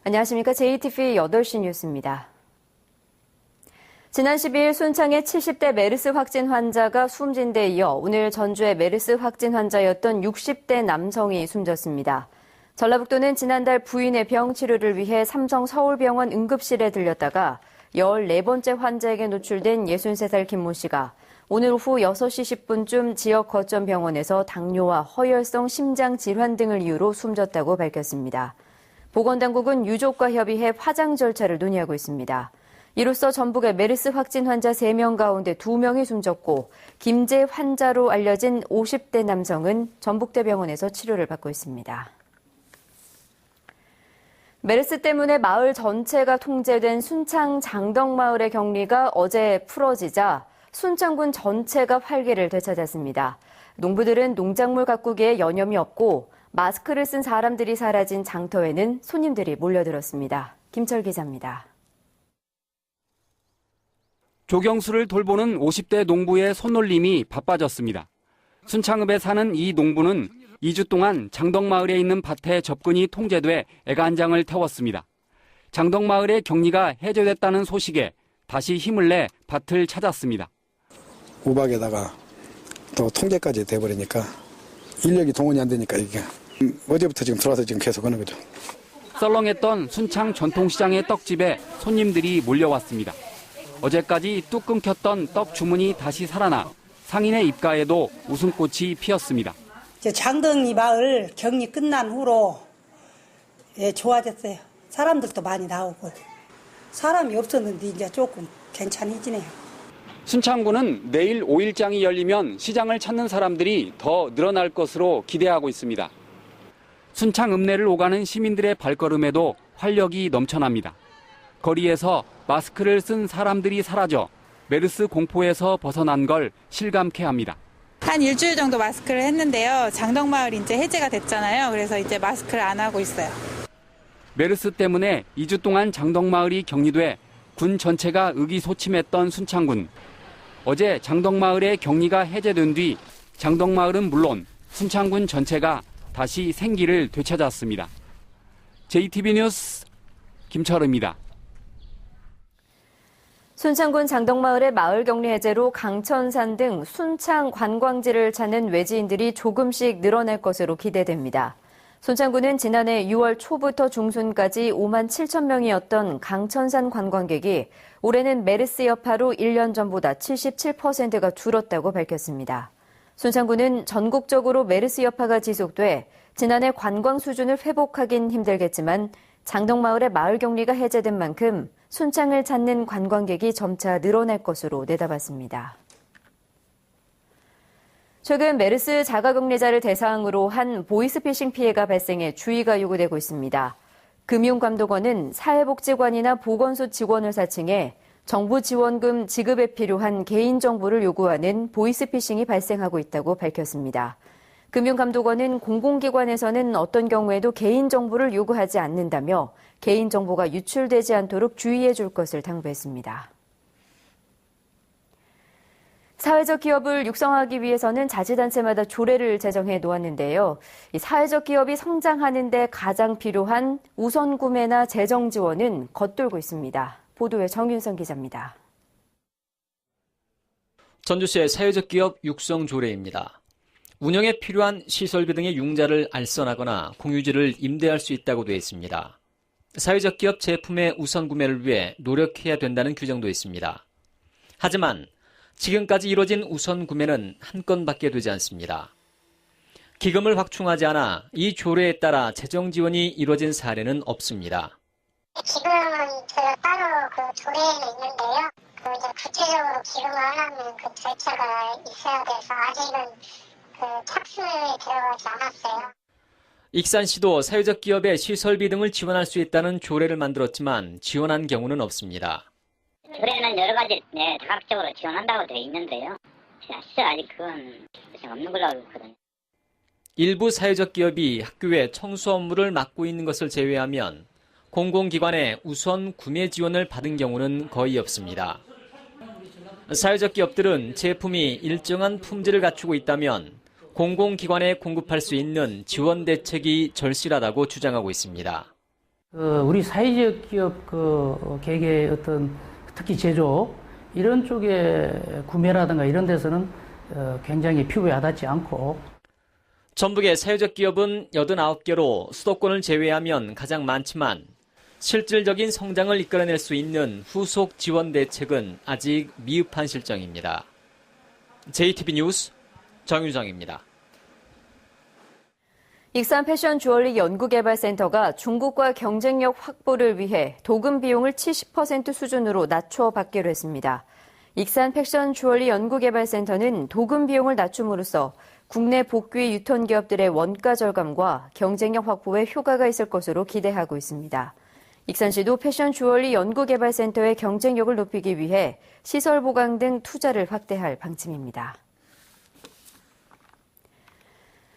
안녕하십니까. JTV 8시 뉴스입니다. 지난 12일 순창의 70대 메르스 확진 환자가 숨진 데 이어 오늘 전주의 메르스 확진 환자였던 60대 남성이 숨졌습니다. 전라북도는 지난달 부인의 병 치료를 위해 삼성 서울병원 응급실에 들렸다가 14번째 환자에게 노출된 63살 김모 씨가 오늘 오후 6시 10분쯤 지역 거점 병원에서 당뇨와 허혈성 심장 질환 등을 이유로 숨졌다고 밝혔습니다. 보건당국은 유족과 협의해 화장 절차를 논의하고 있습니다. 이로써 전북의 메르스 확진 환자 3명 가운데 2명이 숨졌고 김제 환자로 알려진 50대 남성은 전북대병원에서 치료를 받고 있습니다. 메르스 때문에 마을 전체가 통제된 순창 장덕마을의 격리가 어제 풀어지자 순창군 전체가 활기를 되찾았습니다. 농부들은 농작물 가꾸기에 여념이 없고 마스크를 쓴 사람들이 사라진 장터에는 손님들이 몰려들었습니다. 김철 기자입니다. 조경수를 돌보는 50대 농부의 손놀림이 바빠졌습니다. 순창읍에 사는 이 농부는 2주 동안 장덕마을에 있는 밭에 접근이 통제돼 애간장을 태웠습니다. 장덕마을의 격리가 해제됐다는 소식에 다시 힘을 내 밭을 찾았습니다. 우박에다가 또 통제까지 돼버리니까 인력이 동원이 안 되니까 이게 어제부터 지금 들어와서 지금 계속 하는 거죠. 썰렁했던 순창 전통시장의 떡집에 손님들이 몰려왔습니다. 어제까지 뚝 끊겼던 떡 주문이 다시 살아나 상인의 입가에도 웃음꽃이 피었습니다. 장덕리 마을 격리 끝난 후로 좋아졌어요. 사람들도 많이 나오고 사람이 없었는데 이제 조금 괜찮아지네요. 순창구는 내일 5일장이 열리면 시장을 찾는 사람들이 더 늘어날 것으로 기대하고 있습니다. 순창 읍내를 오가는 시민들의 발걸음에도 활력이 넘쳐납니다. 거리에서 마스크를 쓴 사람들이 사라져 메르스 공포에서 벗어난 걸 실감케 합니다. 한 일주일 정도 마스크를 했는데요. 장덕마을 이제 해제가 됐잖아요. 그래서 이제 마스크를 안 하고 있어요. 메르스 때문에 2주 동안 장덕마을이 격리돼 군 전체가 의기소침했던 순창군. 어제 장덕마을의 격리가 해제된 뒤 장덕마을은 물론 순창군 전체가 다시 생기를 되찾았습니다. JTB 뉴스 김철우입니다. 순창군 장덕마을의 마을 격리 해제로 강천산 등 순창 관광지를 찾는 외지인들이 조금씩 늘어날 것으로 기대됩니다. 순창군은 지난해 6월 초부터 중순까지 5만 7천 명이었던 강천산 관광객이 올해는 메르스 여파로 1년 전보다 77%가 줄었다고 밝혔습니다. 순창군은 전국적으로 메르스 여파가 지속돼 지난해 관광 수준을 회복하긴 힘들겠지만 장덕마을의 마을 격리가 해제된 만큼 순창을 찾는 관광객이 점차 늘어날 것으로 내다봤습니다. 최근 메르스 자가격리자를 대상으로 한 보이스피싱 피해가 발생해 주의가 요구되고 있습니다. 금융감독원은 사회복지관이나 보건소 직원을 사칭해 정부 지원금 지급에 필요한 개인정보를 요구하는 보이스피싱이 발생하고 있다고 밝혔습니다. 금융감독원은 공공기관에서는 어떤 경우에도 개인정보를 요구하지 않는다며 개인정보가 유출되지 않도록 주의해 줄 것을 당부했습니다. 사회적 기업을 육성하기 위해서는 자치단체마다 조례를 제정해 놓았는데요. 이 사회적 기업이 성장하는 데 가장 필요한 우선 구매나 재정 지원은 겉돌고 있습니다. 보도에 정윤선 기자입니다. 전주시의 사회적 기업 육성 조례입니다. 운영에 필요한 시설비 등의 융자를 알선하거나 공유지를 임대할 수 있다고 되어 있습니다. 사회적 기업 제품의 우선 구매를 위해 노력해야 된다는 규정도 있습니다. 하지만 지금까지 이뤄진 우선 구매는 한 건밖에 되지 않습니다. 기금을 확충하지 않아 이 조례에 따라 재정 지원이 이뤄진 사례는 없습니다. 기금은 따로 그 조례에 있는데요. 이제 구체적으로 기금을 하려면 그 절차가 있어야 돼서 아직은 착수에 들어가지 않았어요. 익산시도 사회적 기업의 시설비 등을 지원할 수 있다는 조례를 만들었지만 지원한 경우는 없습니다. 조례는 여러 가지 다각적으로 지원한다고 되어 있는데요. 사실 아직 그건 없는 걸로 알고 있거든요. 일부 사회적 기업이 학교의 청소 업무를 맡고 있는 것을 제외하면 공공기관의 우선 구매 지원을 받은 경우는 거의 없습니다. 사회적 기업들은 제품이 일정한 품질을 갖추고 있다면 공공기관에 공급할 수 있는 지원 대책이 절실하다고 주장하고 있습니다. 우리 사회적 기업 개개의 어떤 특히 제조 이런 쪽에 구매라든가 이런 데서는 굉장히 피부에 와닿지 않고 전북의 사회적 기업은 89개로 수도권을 제외하면 가장 많지만 실질적인 성장을 이끌어낼 수 있는 후속 지원 대책은 아직 미흡한 실정입니다. JTB 뉴스 정유정입니다. 익산 패션 주얼리 연구개발센터가 중국과 경쟁력 확보를 위해 도금 비용을 70% 수준으로 낮춰 받기로 했습니다. 익산 패션 주얼리 연구개발센터는 도금 비용을 낮춤으로써 국내 복귀 유통 기업들의 원가 절감과 경쟁력 확보에 효과가 있을 것으로 기대하고 있습니다. 익산시도 패션 주얼리 연구개발센터의 경쟁력을 높이기 위해 시설 보강 등 투자를 확대할 방침입니다.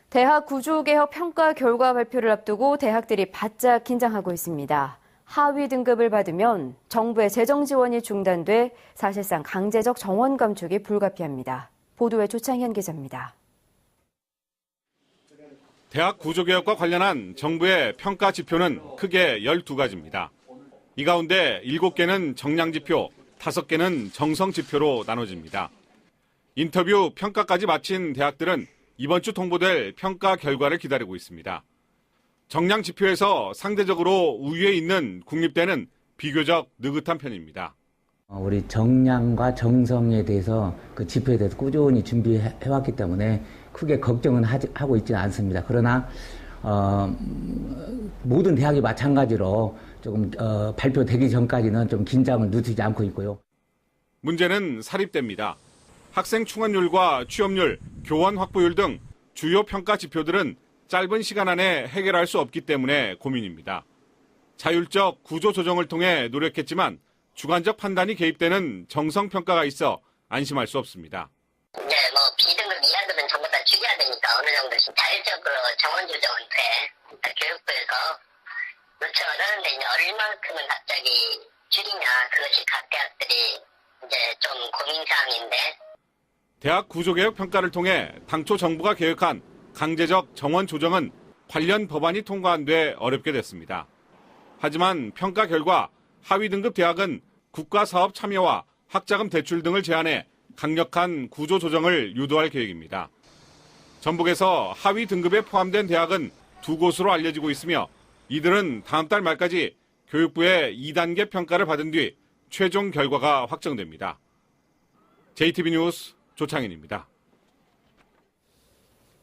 대학 구조개혁 평가 결과 발표를 앞두고 대학들이 바짝 긴장하고 있습니다. 하위 등급을 받으면 정부의 재정 지원이 중단돼 사실상 강제적 정원 감축이 불가피합니다. 보도에 조창현 기자입니다. 대학 구조개혁과 관련한 정부의 평가 지표는 크게 12가지입니다. 이 가운데 7개는 정량지표, 5개는 정성지표로 나눠집니다. 인터뷰 평가까지 마친 대학들은 이번 주 통보될 평가 결과를 기다리고 있습니다. 정량지표에서 상대적으로 우위에 있는 국립대는 비교적 느긋한 편입니다. 우리 정량과 정성에 대해서 그 지표에 대해서 꾸준히 준비해왔기 때문에 크게 걱정은 하고 있지는 않습니다. 그러나 모든 대학이 마찬가지로 조금 발표되기 전까지는 좀 긴장을 늦추지 않고 있고요. 문제는 사립대입니다. 학생 충원율과 취업률, 교원 확보율 등 주요 평가 지표들은 짧은 시간 안에 해결할 수 없기 때문에 고민입니다. 자율적 구조 조정을 통해 노력했지만 주관적 판단이 개입되는 정성평가가 있어 안심할 수 없습니다. 이제 B등급 이하들은 전부 다 죽여야 되니까 어느 정도씩 자율적으로 정원 조정은 돼. 교육부에서 그렇죠. 그런데 이제 얼마큼은 갑자기 줄이냐 그것이 각 대학들이 이제 좀 고민사항인데. 대학 구조개혁 평가를 통해 당초 정부가 계획한 강제적 정원 조정은 관련 법안이 통과 안 돼 어렵게 됐습니다. 하지만 평가 결과 하위 등급 대학은 국가사업 참여와 학자금 대출 등을 제한해 강력한 구조 조정을 유도할 계획입니다. 전북에서 하위 등급에 포함된 대학은 2곳으로 알려지고 있으며 이들은 다음 달 말까지 교육부의 2단계 평가를 받은 뒤 최종 결과가 확정됩니다. JTB 뉴스 조창인입니다.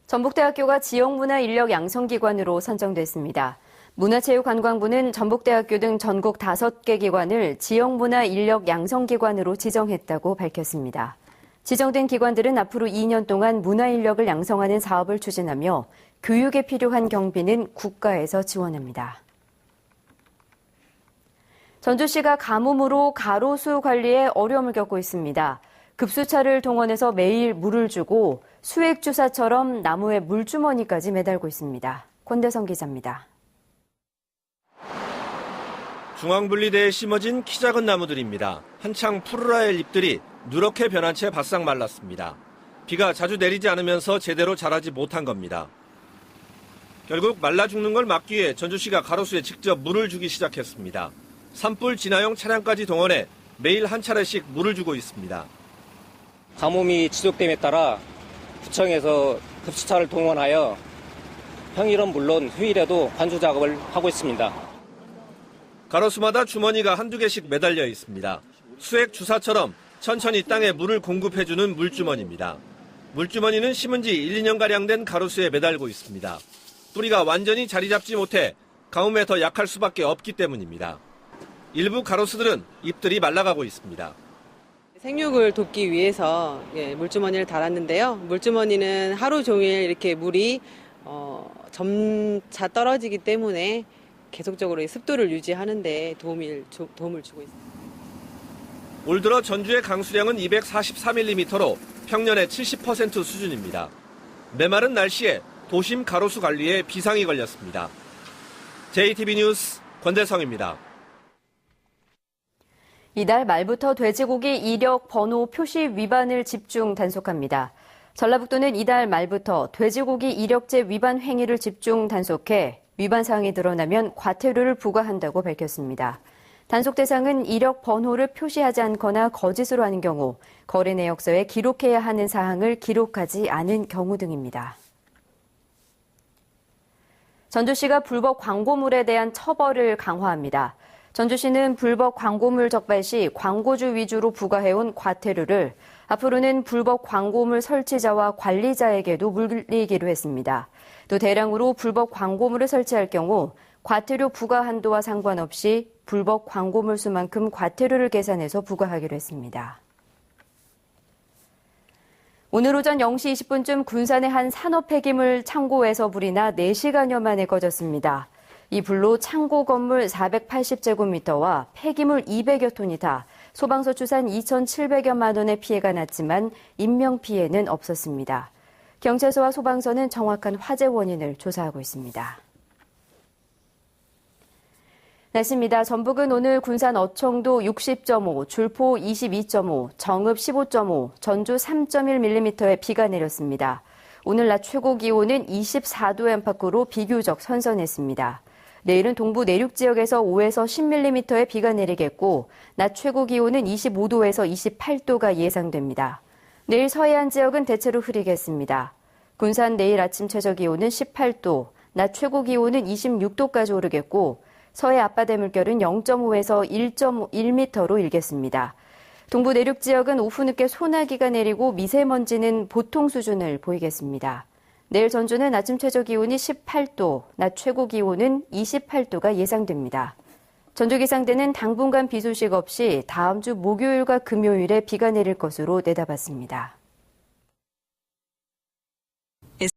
전북대학교가 지역문화인력 양성기관으로 선정됐습니다. 문화체육관광부는 전북대학교 등 전국 5개 기관을 지역문화인력 양성기관으로 지정했다고 밝혔습니다. 지정된 기관들은 앞으로 2년 동안 문화인력을 양성하는 사업을 추진하며 교육에 필요한 경비는 국가에서 지원합니다. 전주시가 가뭄으로 가로수 관리에 어려움을 겪고 있습니다. 급수차를 동원해서 매일 물을 주고 수액주사처럼 나무에 물주머니까지 매달고 있습니다. 권대성 기자입니다. 중앙분리대에 심어진 키 작은 나무들입니다. 한창 푸르라엘 잎들이 누렇게 변한 채 바싹 말랐습니다. 비가 자주 내리지 않으면서 제대로 자라지 못한 겁니다. 결국 말라 죽는 걸 막기 위해 전주시가 가로수에 직접 물을 주기 시작했습니다. 산불 진화용 차량까지 동원해 매일 한 차례씩 물을 주고 있습니다. 가뭄이 지속됨에 따라 구청에서 급수차를 동원하여 평일은 물론 휴일에도 관수 작업을 하고 있습니다. 가로수마다 주머니가 한두 개씩 매달려 있습니다. 수액 주사처럼 천천히 땅에 물을 공급해주는 물주머니입니다. 물주머니는 심은 지 1, 2년가량 된 가로수에 매달고 있습니다. 뿌리가 완전히 자리 잡지 못해 가뭄에 더 약할 수밖에 없기 때문입니다. 일부 가로수들은 잎들이 말라가고 있습니다. 생육을 돕기 위해서 물주머니를 달았는데요. 물주머니는 하루 종일 이렇게 물이 점차 떨어지기 때문에 계속적으로 습도를 유지하는 데 도움을 주고 있습니다. 올 들어 전주의 강수량은 243mm로 평년의 70% 수준입니다. 메마른 날씨에 도심 가로수 관리에 비상이 걸렸습니다. JTB 뉴스 권대성입니다. 이달 말부터 돼지고기 이력 번호 표시 위반을 집중 단속합니다. 전라북도는 이달 말부터 돼지고기 이력제 위반 행위를 집중 단속해 위반 사항이 드러나면 과태료를 부과한다고 밝혔습니다. 단속 대상은 이력 번호를 표시하지 않거나 거짓으로 하는 경우, 거래 내역서에 기록해야 하는 사항을 기록하지 않은 경우 등입니다. 전주시가 불법 광고물에 대한 처벌을 강화합니다. 전주시는 불법 광고물 적발 시 광고주 위주로 부과해온 과태료를 앞으로는 불법 광고물 설치자와 관리자에게도 물리기로 했습니다. 또 대량으로 불법 광고물을 설치할 경우 과태료 부과 한도와 상관없이 불법 광고물 수만큼 과태료를 계산해서 부과하기로 했습니다. 오늘 오전 0시 20분쯤 군산의 한 산업 폐기물 창고에서 불이 나 4시간여 만에 꺼졌습니다. 이 불로 창고 건물 480제곱미터와 폐기물 200여 톤이 타 소방서 추산 2,700여만 원의 피해가 났지만 인명피해는 없었습니다. 경찰서와 소방서는 정확한 화재 원인을 조사하고 있습니다. 날씨입니다. 전북은 오늘 군산 어청도 60.5, 줄포 22.5, 정읍 15.5, 전주 3.1mm의 비가 내렸습니다. 오늘 낮 최고 기온은 24도 안팎으로 비교적 선선했습니다. 내일은 동부 내륙 지역에서 5에서 10mm의 비가 내리겠고 낮 최고 기온은 25도에서 28도가 예상됩니다. 내일 서해안 지역은 대체로 흐리겠습니다. 군산 내일 아침 최저 기온은 18도, 낮 최고 기온은 26도까지 오르겠고 서해 앞바다 물결은 0.5에서 1.1m로 일겠습니다. 동부 내륙 지역은 오후 늦게 소나기가 내리고 미세먼지는 보통 수준을 보이겠습니다. 내일 전주는 아침 최저 기온이 18도, 낮 최고 기온은 28도가 예상됩니다. 전주기상대는 당분간 비 소식 없이 다음 주 목요일과 금요일에 비가 내릴 것으로 내다봤습니다.